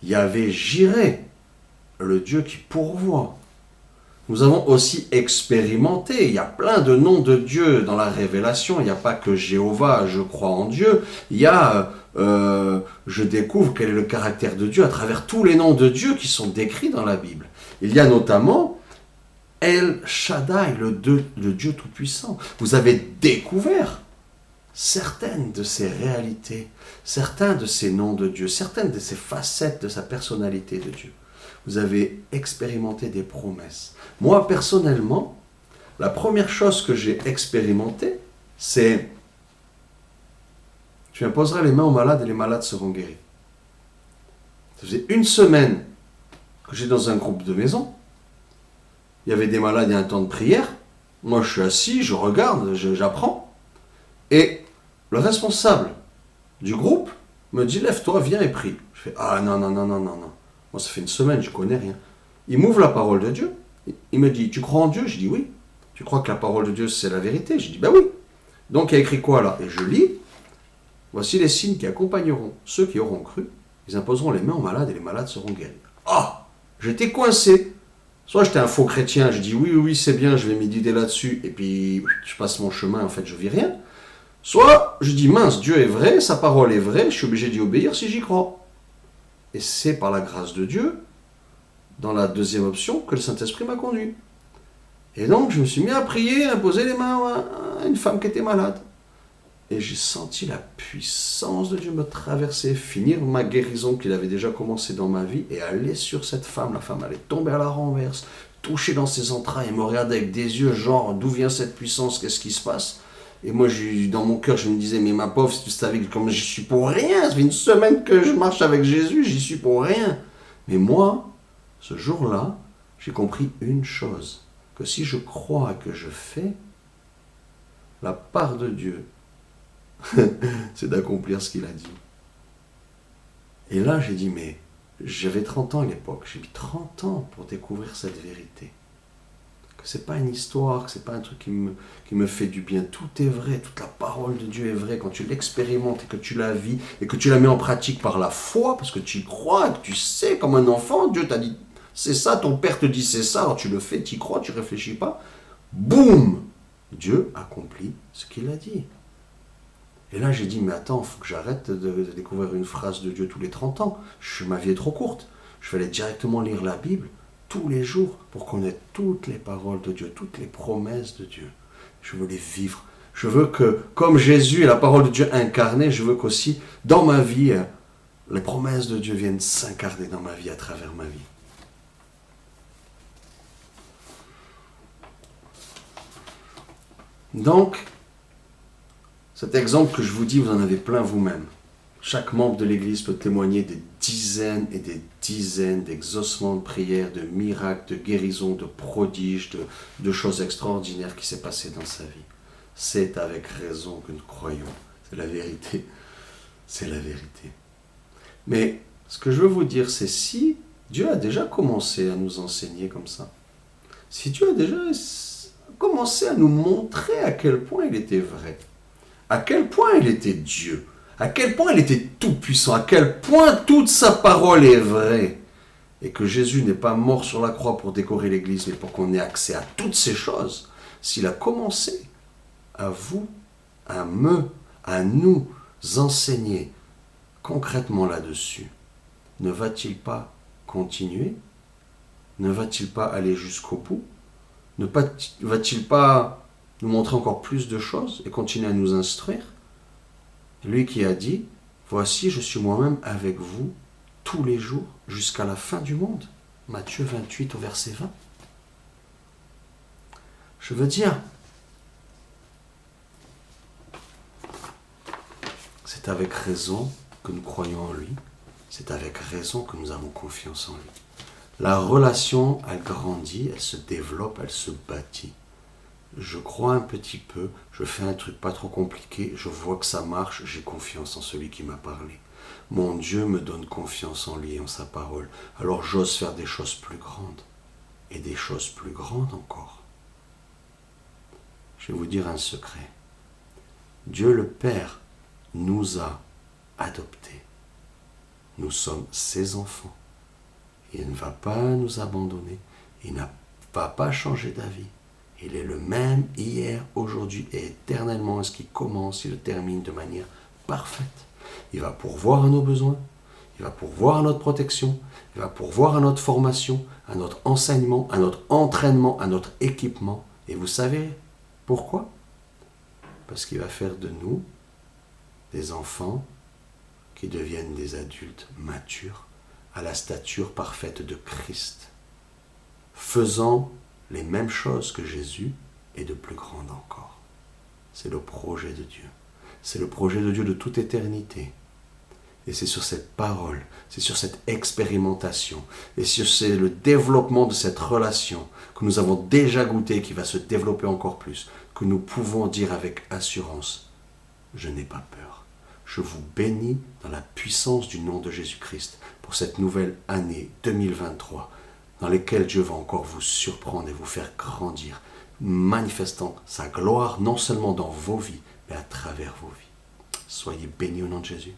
Yahvé Jiré, le Dieu qui pourvoit. Nous avons aussi expérimenté, il y a plein de noms de Dieu dans la révélation, il n'y a pas que Jéhovah, je crois en Dieu, il y a, je découvre quel est le caractère de Dieu à travers tous les noms de Dieu qui sont décrits dans la Bible. Il y a notamment El Shaddai, le Dieu Tout-Puissant. Vous avez découvert certaines de ces réalités, certains de ces noms de Dieu, certaines de ces facettes de sa personnalité de Dieu. Vous avez expérimenté des promesses. Moi, personnellement, la première chose que j'ai expérimentée, c'est tu imposeras les mains aux malades et les malades seront guéris. Ça faisait une semaine que j'étais dans un groupe de maison. Il y avait des malades, il y a un temps de prière. Moi, je suis assis, je regarde, j'apprends. Et le responsable du groupe me dit, lève-toi, viens et prie. Je fais, ah non. Moi, ça fait une semaine, je ne connais rien. Il m'ouvre la parole de Dieu. Il me dit, tu crois en Dieu? Je dis oui. Tu crois que la parole de Dieu, c'est la vérité? Je dis, ben oui. Donc, il y a écrit quoi là? Et je lis. Voici les signes qui accompagneront ceux qui auront cru. Ils imposeront les mains aux malades et les malades seront guéris. Ah! J'étais coincé. Soit j'étais un faux chrétien, je dis oui, c'est bien, je vais méditer là-dessus, et puis je passe mon chemin, en fait, je vis rien. Soit je dis mince, Dieu est vrai, sa parole est vraie, je suis obligé d'y obéir si j'y crois. Et c'est par la grâce de Dieu, dans la deuxième option, que le Saint-Esprit m'a conduit. Et donc je me suis mis à prier, à imposer les mains à une femme qui était malade. Et j'ai senti la puissance de Dieu me traverser, finir ma guérison qu'il avait déjà commencé dans ma vie, et aller sur cette femme. La femme allait tomber à la renverse, toucher dans ses entrailles, et me regarder avec des yeux genre, d'où vient cette puissance, qu'est-ce qui se passe? Et moi, dans mon cœur, je me disais, mais ma pauvre, si tu savais comme j'y suis pour rien, ça fait une semaine que je marche avec Jésus, j'y suis pour rien. Mais moi, ce jour-là, j'ai compris une chose, que si je crois que je fais, la part de Dieu, c'est d'accomplir ce qu'il a dit. Et là, j'ai dit, mais j'avais 30 ans à l'époque, j'ai mis 30 ans pour découvrir cette vérité. Que c'est pas une histoire, que c'est pas un truc qui me fait du bien. Tout est vrai, toute la parole de Dieu est vraie quand tu l'expérimentes et que tu la vis et que tu la mets en pratique par la foi, parce que tu y crois, que tu sais comme un enfant, Dieu t'a dit, c'est ça, ton père te dit c'est ça, alors tu le fais, tu y crois, tu réfléchis pas. Boum! Dieu accomplit ce qu'il a dit. Et là, j'ai dit, mais attends, il faut que j'arrête de découvrir une phrase de Dieu tous les 30 ans. Ma vie est trop courte. Je vais aller directement lire la Bible tous les jours pour connaître toutes les paroles de Dieu, toutes les promesses de Dieu. Je veux les vivre. Je veux que, comme Jésus est la parole de Dieu incarnée, je veux qu'aussi, dans ma vie, les promesses de Dieu viennent s'incarner dans ma vie, à travers ma vie. Donc, cet exemple que je vous dis, vous en avez plein vous-même. Chaque membre de l'Église peut témoigner des dizaines et des dizaines d'exaucements de prières, de miracles, de guérisons, de prodiges, de choses extraordinaires qui s'est passé dans sa vie. C'est avec raison que nous croyons. C'est la vérité. C'est la vérité. Mais ce que je veux vous dire, c'est si Dieu a déjà commencé à nous enseigner comme ça, si Dieu a déjà commencé à nous montrer à quel point il était vrai, à quel point il était Dieu, à quel point il était tout-puissant, à quel point toute sa parole est vraie, et que Jésus n'est pas mort sur la croix pour décorer l'Église, mais pour qu'on ait accès à toutes ces choses, s'il a commencé à vous, à nous enseigner concrètement là-dessus, ne va-t-il pas continuer? Ne va-t-il pas aller jusqu'au bout? Ne va-t-il pas nous montrer encore plus de choses et continuer à nous instruire? Lui qui a dit, voici, je suis moi-même avec vous tous les jours jusqu'à la fin du monde. Matthieu 28 au verset 20. Je veux dire, c'est avec raison que nous croyons en lui. C'est avec raison que nous avons confiance en lui. La relation, elle grandit, elle se développe, elle se bâtit. Je crois un petit peu, je fais un truc pas trop compliqué, je vois que ça marche, j'ai confiance en celui qui m'a parlé. Mon Dieu me donne confiance en lui et en sa parole. Alors j'ose faire des choses plus grandes. Et des choses plus grandes encore. Je vais vous dire un secret. Dieu le Père nous a adoptés. Nous sommes ses enfants. Il ne va pas nous abandonner. Il ne va pas changer d'avis. Il est le même hier, aujourd'hui et éternellement. Ce qui commence, il le termine de manière parfaite. Il va pourvoir à nos besoins. Il va pourvoir à notre protection. Il va pourvoir à notre formation, à notre enseignement, à notre entraînement, à notre équipement. Et vous savez pourquoi? Parce qu'il va faire de nous des enfants qui deviennent des adultes matures à la stature parfaite de Christ, faisant les mêmes choses que Jésus et de plus grandes encore. C'est le projet de Dieu. C'est le projet de Dieu de toute éternité. Et c'est sur cette parole, c'est sur cette expérimentation, et c'est le développement de cette relation que nous avons déjà goûté, qui va se développer encore plus, que nous pouvons dire avec assurance, je n'ai pas peur. Je vous bénis dans la puissance du nom de Jésus-Christ pour cette nouvelle année 2023, dans laquelle Dieu va encore vous surprendre et vous faire grandir, manifestant sa gloire non seulement dans vos vies, mais à travers vos vies. Soyez bénis au nom de Jésus.